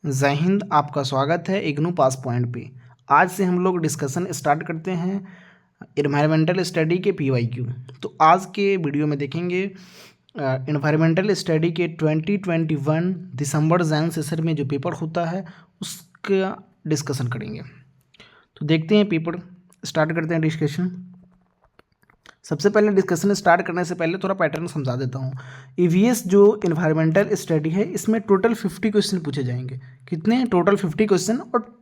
जय हिंद। आपका स्वागत है इग्नू पास पॉइंट पे। आज से हम लोग डिस्कशन स्टार्ट करते हैं इन्वायरमेंटल स्टडी के पीवाईक्यू। तो आज के वीडियो में देखेंगे इन्वायरमेंटल स्टडी के 2021 दिसंबर जैन सेशन में जो पेपर होता है उसका डिस्कशन करेंगे। तो देखते हैं पेपर, स्टार्ट करते हैं डिस्कशन। सबसे पहले डिस्कशन स्टार्ट करने से पहले थोड़ा पैटर्न समझा देता हूँ। ईवीएस जो इन्वायरमेंटल स्टडी है इसमें टोटल 50 क्वेश्चन पूछे जाएंगे। कितने? Total 50 question. और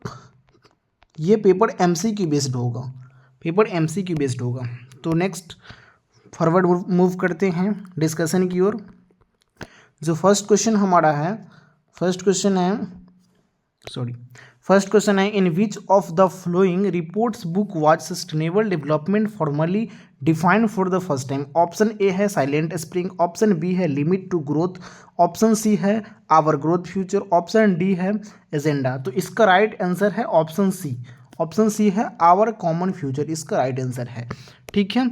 ये पेपर एमसीक्यू बेस्ड होगा, पेपर एमसीक्यू बेस्ड होगा। तो नेक्स्ट फॉरवर्ड मूव करते हैं डिस्कशन की ओर। जो फर्स्ट क्वेश्चन हमारा है, फर्स्ट क्वेश्चन है in which of the following reports book was sustainable development formally defined for the first time. Option A है साइलेंट स्प्रिंग, ऑप्शन बी है limit to growth, option C है our growth future, option D है agenda. तो इसका right answer है option C. Option C है our common future, इसका right answer है। ठीक है,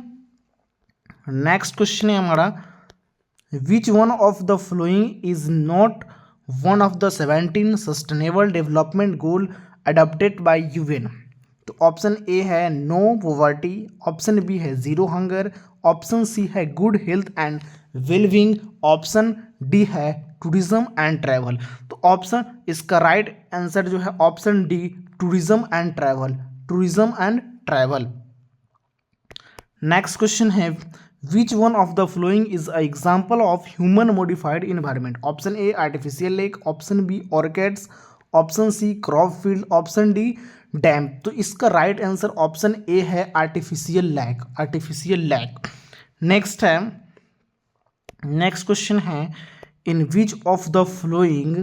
नेक्स्ट क्वेश्चन है हमारा which one of the following is not one of the 17 sustainable development goal adopted by UN. तो ऑप्शन ए है नो पॉवर्टी, ऑप्शन बी है जीरो हंगर, ऑप्शन सी है good health and wellbeing, option D है tourism and travel. तो option इसका right answer जो है option D tourism and travel, tourism and travel. Next question है which one of the following is a example of human modified environment. Option A artificial lake, option B orchids, option C crop field, option D dam. तो इसका right answer option A है artificial lake, artificial lake. Next है, next question है in which of the following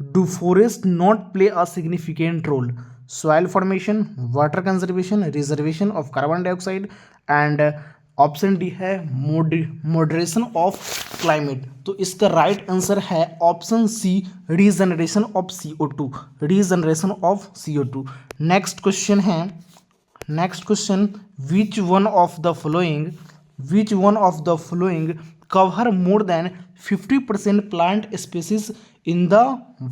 do forest not play a significant role. Soil formation, water conservation, reservation of carbon dioxide and option D है moderation of climate. तो इसका right answer है option C regeneration of CO2, regeneration of CO2। Next question है, next question which one of the following cover more than 50% plant species in the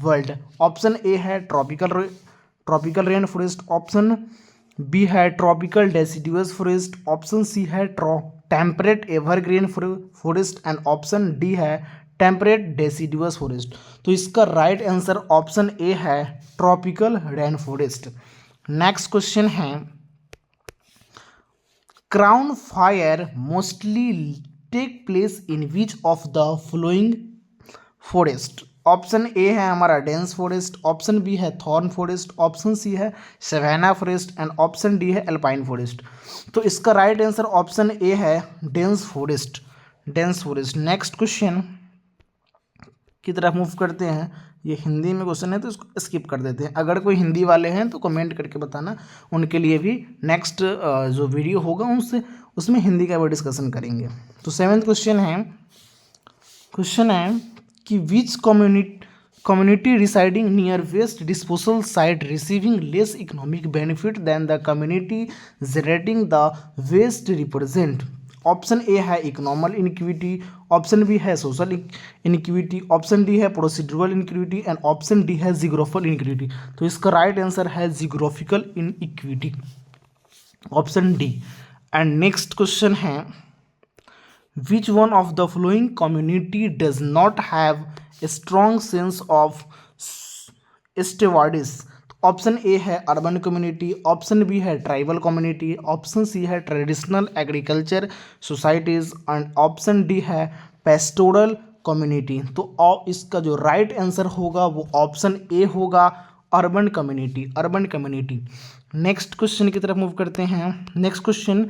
world. Option A है tropical rain forest, option B है tropical deciduous forest, option C है temperate evergreen forest and option D है temperate deciduous forest. तो इसका right answer option A है tropical rain forest. Next question है crown fire mostly take place in which of the following forest. Option A है हमारा dense forest, option B है thorn forest, option C है सवेना forest and option D है alpine forest. तो इसका right answer option A है dense forest, dense forest. Next question की तरफ मूव करते हैं। ये हिंदी में क्वेश्चन है तो इसको स्किप कर देते हैं। अगर कोई हिंदी वाले हैं तो कमेंट करके बताना, उनके लिए भी नेक्स्ट जो वीडियो होगा उसमें हिंदी का भी डिस्कशन करेंगे। तो 7th क्वेश्चन है कि विच community residing near waste disposal site receiving less economic benefit than the community generating the waste represent। Option A है इकोनॉमिक इनइक्विटी, ऑप्शन बी है सोशल इनइक्विटी, ऑप्शन डी है procedural iniquity and option D है geographical iniquity. तो इसका right answer है geographical iniquity, option D. And next question है which one of the following community does not have a strong sense of stewardship। Option A है urban community, option B है tribal community, option C है traditional agriculture societies and option D है pastoral community. तो इसका जो right answer होगा वो option A होगा urban community, urban community. Next question की तरफ मूव करते हैं। Next question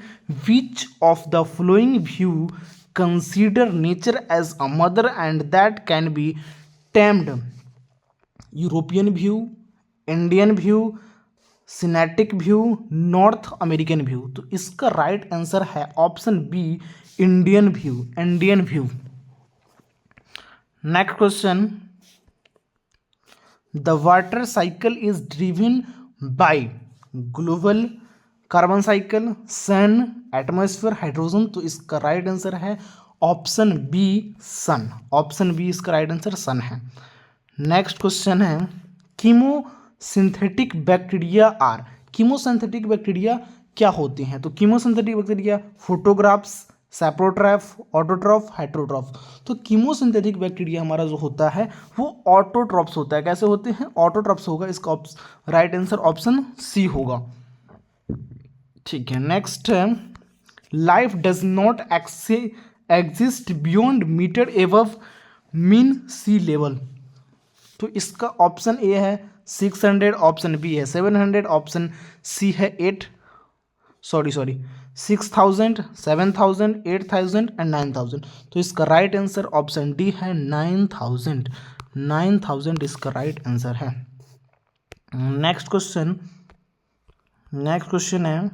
which of the following view consider nature as a mother and that can be tamed. European view, Indian view, cybernetic view, north American view. तो इसका right answer है option B Indian view, Indian view. Next question the water cycle is driven by global carbon cycle, sun, atmosphere, hydrogen. तो इसका right answer है option B sun, option B इसका right answer sun है। Next question है chemosynthetic bacteria are, chemosynthetic bacteria क्या होते हैं? तो chemosynthetic bacteria photographs, saprotroph, autotroph, heterotroph. तो कीमोसिंथेटिक बैक्टीरिया हमारा जो होता है वो ऑटोट्रॉफ्स होता है। कैसे होते हैं? ऑटोट्रॉफ्स होगा। इसका राइट आंसर ऑप्शन सी होगा। ठीक है, नेक्स्ट है life does not exist beyond metre above mean sea level. तो इसका ऑप्शन ए है 600, ऑप्शन बी है 700, ऑप्शन सी है 6000, 7000, 8000 एंड 9000। तो इसका राइट आंसर ऑप्शन डी है 9000। 9000 इसका राइट आंसर है। नेक्स्ट क्वेश्चन है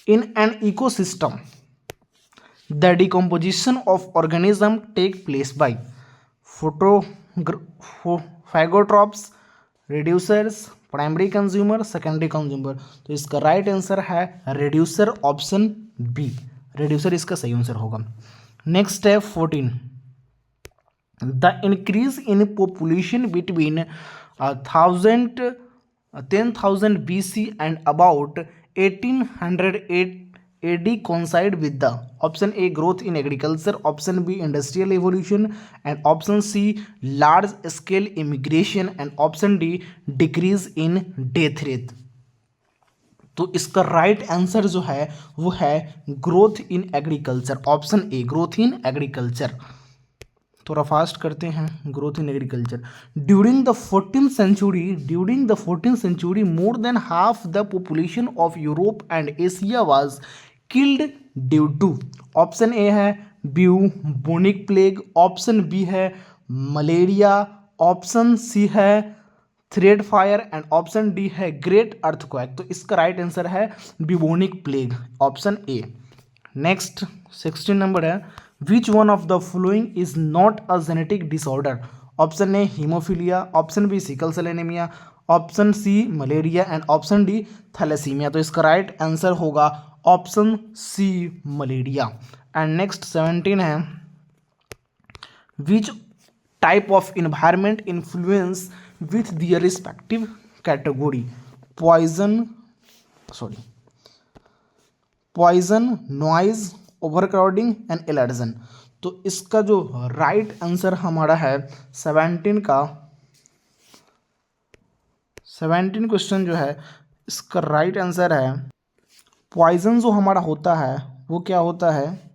in an ecosystem the decomposition of organism take place by phagotrophs, reducers, primary consumer, secondary consumer. तो इसका राइट आंसर है रिड्यूसर, ऑप्शन बी। रिड्यूसर इसका सही आंसर होगा। नेक्स्ट है 14 the increase in population between 10,000 BC and about 1800 AD coincide with the option A growth in agriculture, option B industrial evolution, and option C large scale immigration, and option D decrease in death rate। तो इसका right answer जो है वो है growth in agriculture, option A growth in agriculture. थोड़ा fast करते हैं। Growth in agriculture during the 14th century more than half the population of Europe and Asia was killed due to, option A है bubonic plague, option B है malaria, option C है thread fire, and option D है great earthquake. तो इसका right answer है bubonic plague, option A. Next 16 number है which one of the following is not a genetic disorder, option A haemophilia, option B sickle cell anaemia, option C malaria, and option D thalassaemia. तो इसका right answer होगा option C malaria. And next 17 है which type of environment influence with their respective category, poison, noise, overcrowding and allergen. तो इसका जो right answer हमारा है 17 question जो है इसका राइट आंसर है पॉइजन। जो हमारा होता है वो क्या होता है?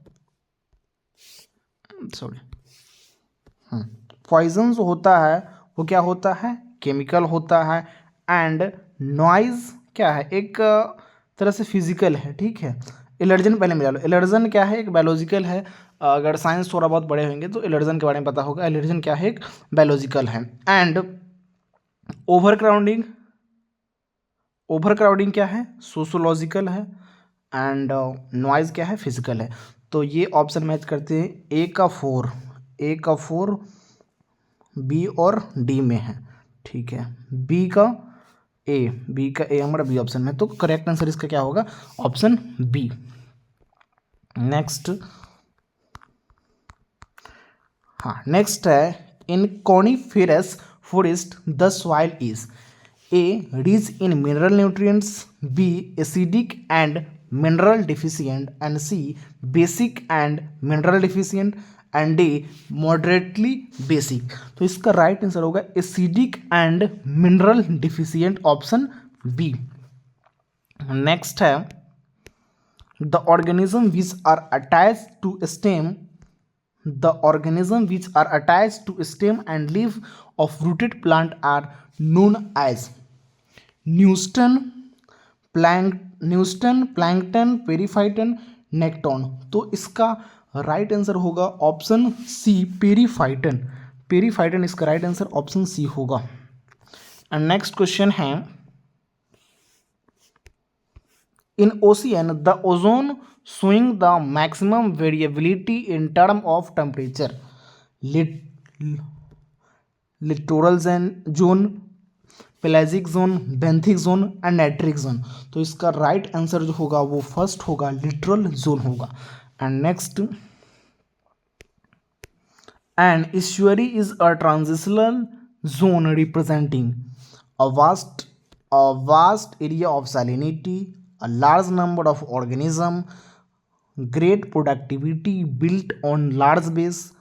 पॉइजन जो होता है वो क्या होता है? केमिकल होता है। एंड नॉइज क्या है? एक तरह से फिजिकल है, ठीक है। एलर्जन पहले मिला लो। एलर्जन क्या है? एक बायोलॉजिकल है। अगर साइंस थोड़ा बहुत बड़े होंगे तो एलर्जन के बारे में पता होगा। एलर्जन क्या है? एक बायोलॉजिकल है। एंड ओवरक्राउडिंग क्या है? सोशोलॉजिकल है। एंड नॉइज क्या है? फिजिकल है। तो ये ऑप्शन मैच करते हैं। ए का 4 बी और डी में है, ठीक है। बी का ए हमारा बी ऑप्शन में। तो करेक्ट आंसर इसका क्या होगा? Option B. नेक्स्ट है in coniferous forest the soil is A rich in mineral nutrients, B acidic and mineral deficient, and C basic and mineral deficient, and D moderately basic. तो इसका right answer होगा acidic and mineral deficient, option B. Next है the organism which are attached to stem and leaf of rooted plant are known as neuston, plankton, periphyton, nekton. तो इसका right answer होगा option C periphyton इसका right answer option C होगा। And next question है in ocean the ozone showing the maximum variability in term of temperature, littoral zone, pelagic zone, benthic zone and natric zone। तो इसका right answer जो होगा वो first होगा, literal zone होगा। And next and estuary is a transitional zone representing a vast area of salinity, a large number of organisms, great productivity built on large base,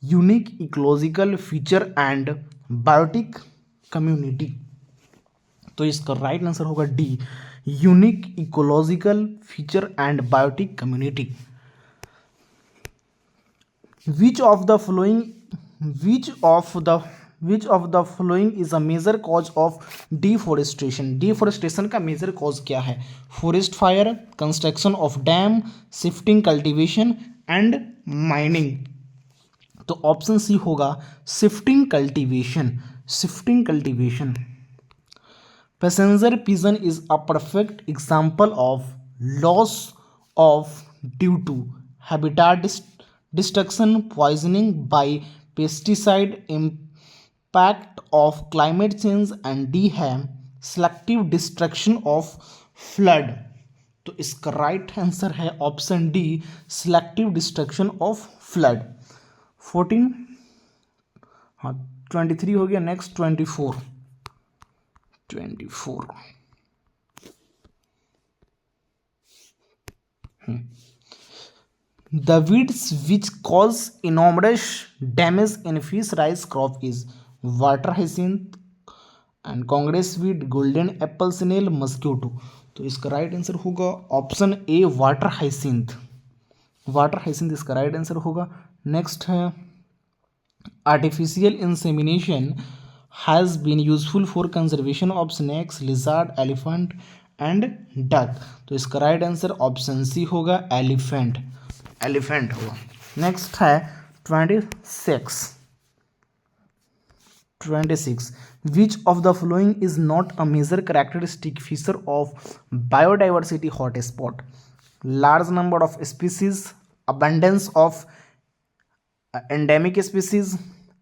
unique ecological feature and biotic community। तो इसका right answer होगा D, unique ecological feature and biotic community. Which of the following which of the following is a major cause of deforestation. Deforestation का major cause क्या है? Forest fire, construction of dam, shifting cultivation and mining. तो option C होगा shifting cultivation. Shifting cultivation. Passenger pigeon is a perfect example of loss of due to habitat destruction, poisoning by pesticide, impact of climate change and selective destruction of flood। तो इसका right answer है option D, selective destruction of flood. 14, हाँ 23 हो गया। Next 24। The weeds which cause enormous damage in fish rice crop is water hyacinth and congress weed, golden apple snail, mosquito। तो इसका right answer होगा option A, water hyacinth. Water hyacinth इसका right answer होगा। Next है artificial insemination has been useful for conservation of snakes, lizard, elephant and duck। तो इसका right answer option C होगा, elephant. Elephant होगा। नेक्स्ट है 26 which of the following is not a major characteristic feature of biodiversity hotspot. Large number of species, abundance of endemic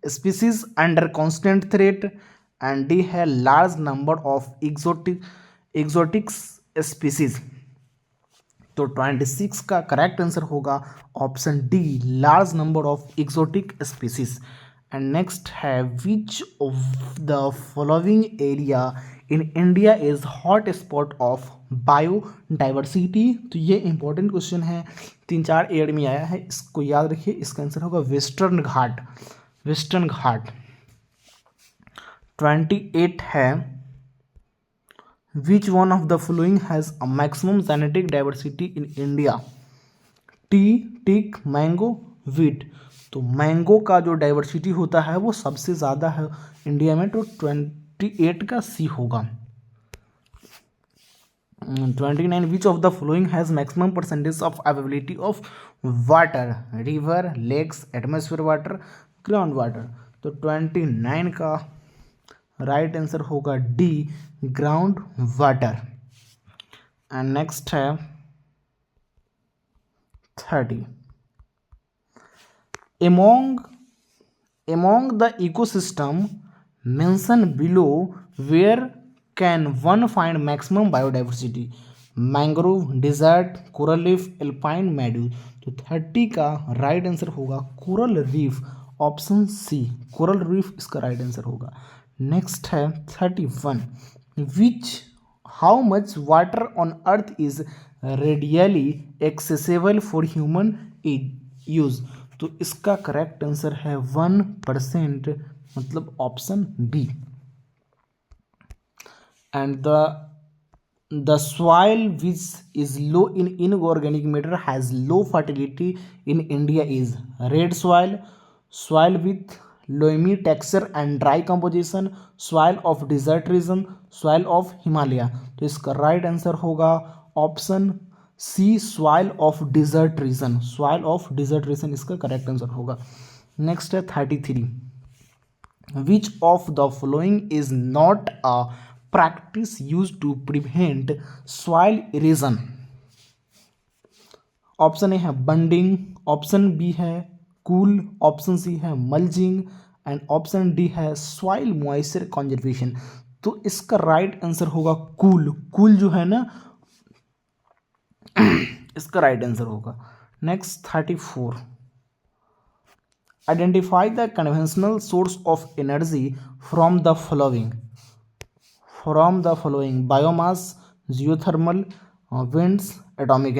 species under constant threat and D है large number of exotic species। तो 26 का correct answer होगा option D, large number of exotic species. And next है which of the following area in India is hot spot of biodiversity. तो ये important question है, 3-4 air में आया है, इसको याद रखिए। इसका आंसर होगा वेस्टर्न घाट। वेस्टर्न घाट। 28 है which one of the following has a maximum genetic diversity in India. T, tick, mango, wheat. तो मैंगो का जो डाइवर्सिटी होता है वो सबसे ज़्यादा है इंडिया में, तो 28 का सी होगा। 29 which of the following has maximum percentage of availability of water. River, lakes, atmosphere water, ground water. तो 29 का राइट आंसर होगा D, ground water. And next है 30 among the ecosystem mentioned below where can one find maximum biodiversity। Mangrove, desert, coral reef, alpine meadow. तो 30 का right answer होगा coral reef, option C, coral reef इसका right answer होगा। Next है 31 which how much water on earth is readily accessible for human use. तो इसका correct answer है 1%, मतलब option B. And the soil which is low in inorganic matter has low fertility in India is red soil, soil with loamy texture and dry composition, soil of desert region, soil of Himalaya। तो इसका right answer होगा option C, soil of desert region. Soil of desert region इसका correct answer होगा। Next है 33 which of the following is not a practice used to prevent soil erosion। Option A है bunding, option B है kuhl, option C है mulching and option D है soil moisture conservation. तो इसका right answer होगा कूल। कूल जो है ना इसका राइट आंसर होगा। Next 34 identify the conventional source of energy from the following biomass, geothermal, winds, atomic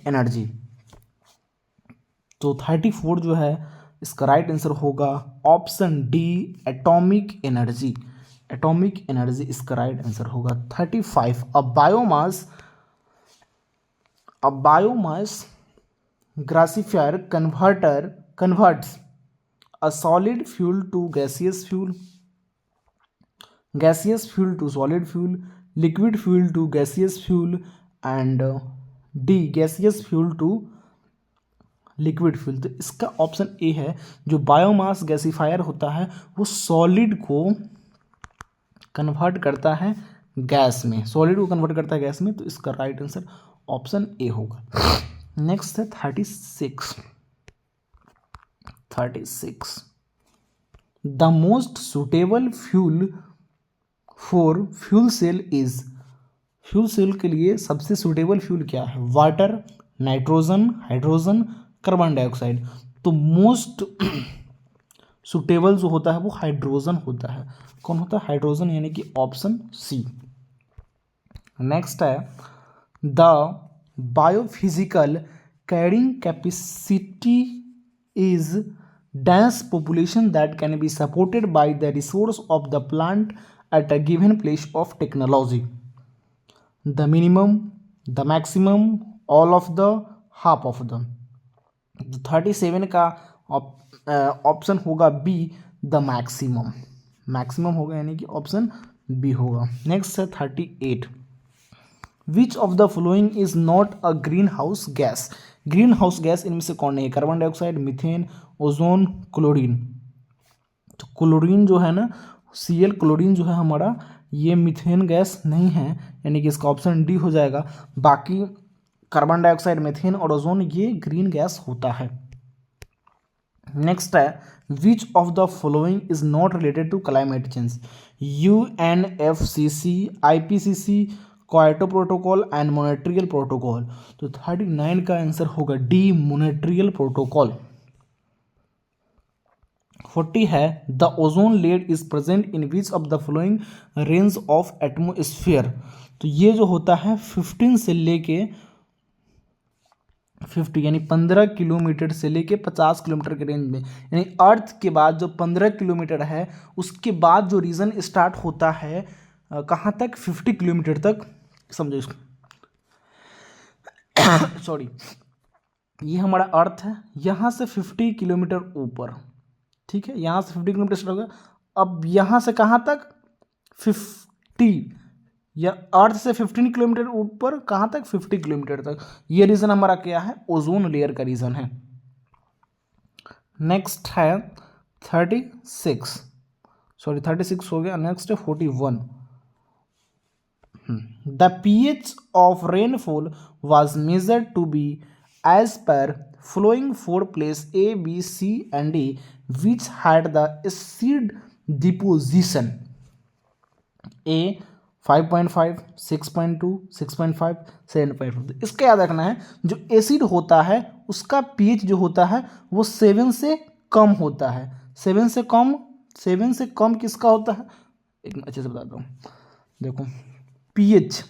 energy. तो 34 जो है इसका राइट आंसर होगा ऑप्शन डी, एटॉमिक एनर्जी। इसका राइट आंसर होगा। 35 अ biomass ग्रासिफायर converts a solid fuel to gaseous fuel to solid fuel, liquid fuel to gaseous fuel, and D gaseous fuel to liquid fuel. तो इसका option A है, जो biomass gasifier होता है वो solid को कन्वर्ट करता है गैस में, तो इसका राइट आंसर ऑप्शन ए होगा। नेक्स्ट है 36। The most suitable fuel for fuel cell is, fuel cell के लिए सबसे सुटेबल फ्यूल क्या है? Water, nitrogen, hydrogen, carbon dioxide. तो मोस्ट सुटेबल जो होता है वो हाइड्रोजन होता है। कौन होता है? हाइड्रोजन, यानी कि ऑप्शन सी। नेक्स्ट है the biophysical carrying capacity is dense population that can be supported by the resource of the plant at a given place of technology. The minimum, the maximum, all of the, half of the। 37 का option होगा B, the maximum होगा, यानी कि option B होगा। Next है 38। विच of the following is not a green house gas? Green house gas इनमें से कौन नहीं है? Carbon dioxide, methane, ozone, chlorine. तो क्लोरीन जो है ना, Cl क्लोरीन जो है हमारा, ये मीथेन गैस नहीं है, यानी कि इसका ऑप्शन डी हो जाएगा। बाकी कार्बन डाइऑक्साइड, मीथेन और ओजोन ये ग्रीन गैस होता है। नेक्स्ट है which of the following is not related to climate change? UNFCC, IPCC, Kyoto protocol and Montreal protocol. तो 39 का आंसर होगा डी, मॉन्ट्रियल प्रोटोकॉल। 40 है the ozone layer is present in which of the following range of atmosphere? तो ये जो होता है 15 से लेके 50, यानी 15 किलोमीटर से लेके 50 किलोमीटर के रेंज में, यानी अर्थ के बाद जो 15 किलोमीटर है उसके बाद जो रीजन स्टार्ट होता है कहाँ तक? 50 किलोमीटर तक, समझो इसको। सॉरी, ये हमारा अर्थ है, यहाँ से 50 किलोमीटर ऊपर, ठीक है, यहाँ से 50 किलोमीटर स्टार्ट होगा। अब यहाँ से कहाँ तक? 50, या अर्थ से 15 किलोमीटर ऊपर कहाँ तक? 50 किलोमीटर तक। ये रीजन हमारा क्या है? ओजोन लेयर का रीजन है। नेक्स्ट है 36 हो गया। नेक्स्ट है 41। The pH of rainfall was measured to be as per following 4 places A, B, C and D which had the acid deposition. A 5.5, 6.2, 6.5, 7.5। इसका याद रखना है, जो एसिड होता है उसका pH जो होता है वो 7 से कम होता है। 7 से कम किसका होता है? एक अच्छे से बताता हूँ, देखो pH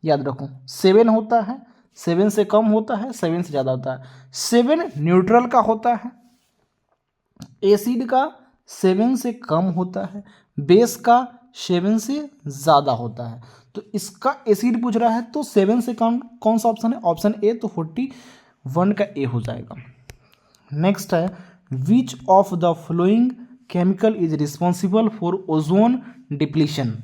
याद रखो, 7 होता है, 7 से कम होता है, 7 से ज़्यादा होता है। 7 न्यूट्रल का होता है, एसिड का 7 से कम होता है, बेस का 7 से ज़्यादा होता है। तो इसका एसिड पूछ रहा है तो 7 से कम कौन सा ऑप्शन है? ऑप्शन ए, तो 41 का ए हो जाएगा। नेक्स्ट है which of the following chemical is responsible for ozone depletion?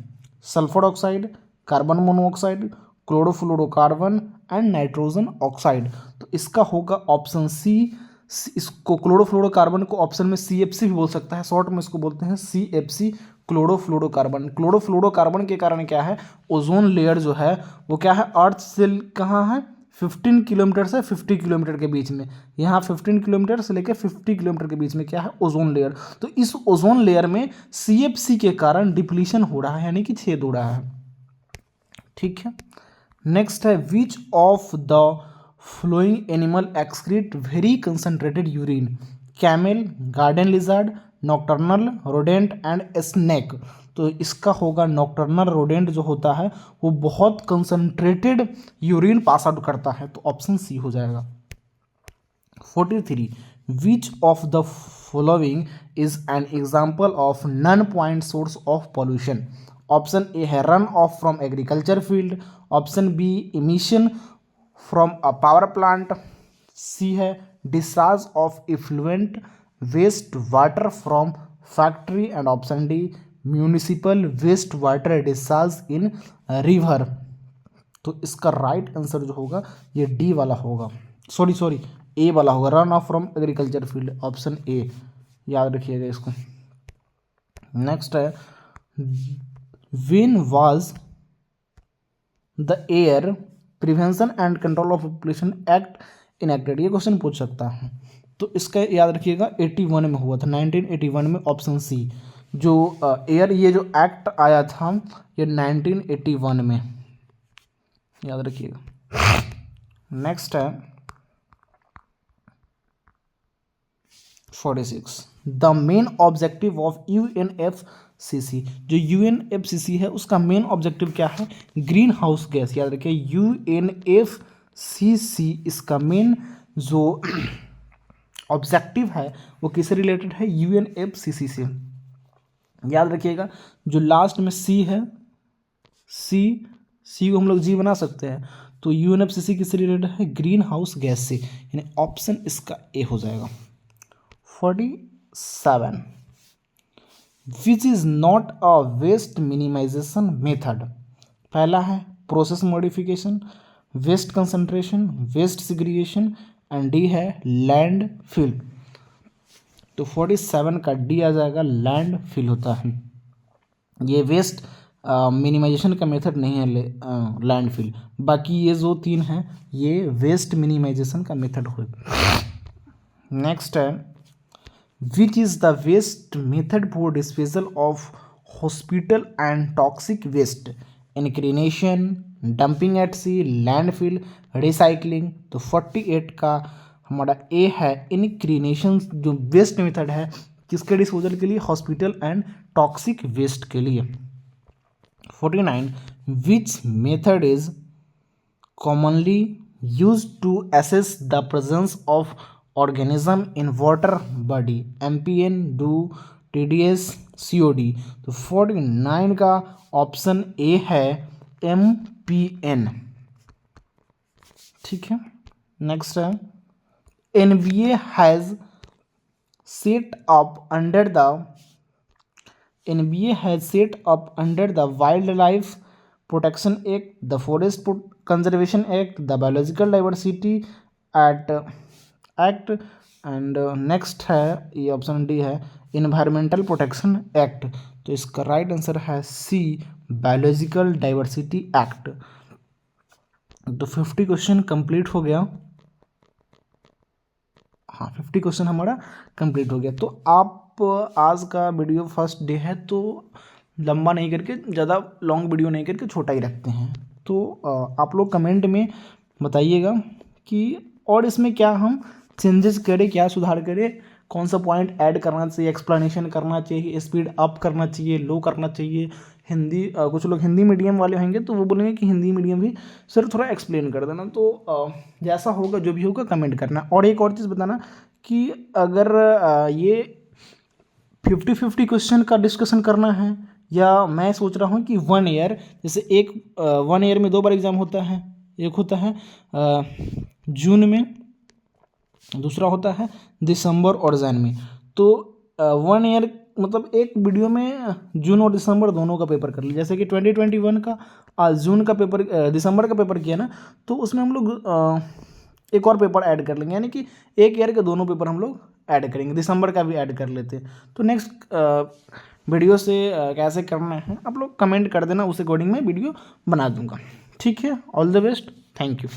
Sulphur oxide, carbon monoxide, chlorofluorocarbon and nitrogen oxide. तो इसका होगा ऑप्शन सी। इसको क्लोरोफ्लोरोकार्बन को ऑप्शन में CFC भी बोल सकता है, शॉर्ट में इसको बोलते हैं CFC, क्लोरोफ्लोरोकार्बन। क्लोरोफ्लोरोकार्बन के कारण क्या है? ओजोन लेयर जो है वो क्या है? अर्थ से कहाँ है? 15 किलोमीटर से 50 किलोमीटर के बीच में। यहाँ 15 किलोमीटर से लेकर 50 किलोमीटर के बीच में क्या है? Ozone layer. तो इस ओजोन लेयर में CFC के कारण डिप्लीशन हो रहा है, यानी कि छेद हो रहा है, ठीक है। नेक्स्ट है which of the flowing animal excrete very concentrated urine? Camel, garden lizard, nocturnal rodent and snake. तो इसका होगा नॉक्टर्नल रोडेंट जो होता है वो बहुत कंसनट्रेटेड यूरिन पास आउट करता है, तो ऑप्शन सी हो जाएगा। 43 which of the following is an example of non point source of pollution? Option A है run off from agriculture field, option B emission from a power plant, C है discharge of effluent waste water from factory, and option D municipal waste water discharge in river. तो इसका right answer जो होगा ये D वाला होगा, sorry ए वाला होगा, run off from agriculture field, option A, याद रखिएगा इसको। नेक्स्ट है when was the air prevention and control of population act enacted? ये क्वेश्चन पूछ सकता है, तो इसका याद रखिएगा 81 में हुआ था, 1981 में, ऑप्शन सी। जो एयर ये जो एक्ट आया था ये 1981 में, याद रखिएगा। नेक्स्ट है 46 the main objective of UNFCCC। जो UNFCCC है उसका मेन ऑब्जेक्टिव क्या है? ग्रीन हाउस गैस, याद रखिए UNFCCC इसका मेन जो ऑब्जेक्टिव है वो किससे रिलेटेड है? UNFCCC से। याद रखिएगा जो लास्ट में सी है, सी को हम लोग जी बना सकते हैं, तो UNFCCC किससे रिलेटेड है? ग्रीन हाउस गैस से, यानी ऑप्शन इसका ए हो जाएगा। 47 which is not a waste minimisation method? पहला है process modification, waste concentration, waste segregation, and D है लैंड फिल। तो 47 का डी आ जाएगा, लैंड फिल होता है। ये वेस्ट मिनिमाइजेशन का मेथड नहीं है लैंड फिल, बाकी ये जो तीन हैं ये वेस्ट मिनिमाइजेशन का मेथड हो। नेक्स्ट है which is the best method for disposal of hospital and toxic waste? Incineration, dumping at sea, landfill, recycling. तो 48 का हमारा ए है इनक्रीनेशन, जो वेस्ट मेथड है किसके डिस्पोजल के लिए? हॉस्पिटल एंड टॉक्सिक वेस्ट के लिए। 49 which method is commonly used to assess the presence of organism in water body? MPN, DO, TDS, COD। तो 49 का ऑप्शन ए है MPN, ठीक है। नेक्स्ट है NBA has set up under the Wildlife Protection Act, the Forest Conservation Act, the Biological Diversity Act, and next है ये option D है environmental protection act. तो इसका राइट आंसर है सी, बायोलॉजिकल डाइवर्सिटी एक्ट। तो 50 क्वेश्चन कंप्लीट हो गया। हाँ, 50 क्वेश्चन हमारा कंप्लीट हो गया। तो आप आज का वीडियो फर्स्ट डे है तो लंबा नहीं करके, ज़्यादा लॉन्ग वीडियो नहीं करके छोटा ही रखते हैं। तो आप लोग कमेंट में बताइएगा कि और इसमें क्या हम चेंजेस करें, क्या सुधार करें, कौन सा पॉइंट ऐड करना चाहिए, एक्सप्लेनेशन करना चाहिए, स्पीड अप करना चाहिए, लो करना चाहिए। हिंदी कुछ लोग हिंदी मीडियम वाले होंगे तो वो बोलेंगे कि हिंदी मीडियम भी सर थोड़ा एक्सप्लेन कर देना। तो जैसा होगा जो भी होगा कमेंट करना। और एक और चीज़ बताना कि अगर ये 50-50 क्वेश्चन का डिस्कशन करना है या मैं सोच रहा हूँ कि 1 ईयर, जैसे 1 ईयर में 2 बार एग्ज़ाम होता है, एक होता है जून में, दूसरा होता है दिसंबर और जैन में। तो 1 ईयर मतलब एक वीडियो में जून और दिसंबर दोनों का पेपर कर लिया। जैसे कि 2021 का जून का पेपर, दिसंबर का पेपर किया ना, तो उसमें हम लोग एक और पेपर ऐड कर लेंगे, यानी कि एक ईयर के दोनों पेपर हम लोग ऐड करेंगे, दिसंबर का भी ऐड कर लेते हैं। तो नेक्स्ट वीडियो से कैसे करना है आप लोग कमेंट कर देना, उस अकॉर्डिंग मैं वीडियो बना दूंगा। ठीक है, all the best, thank you.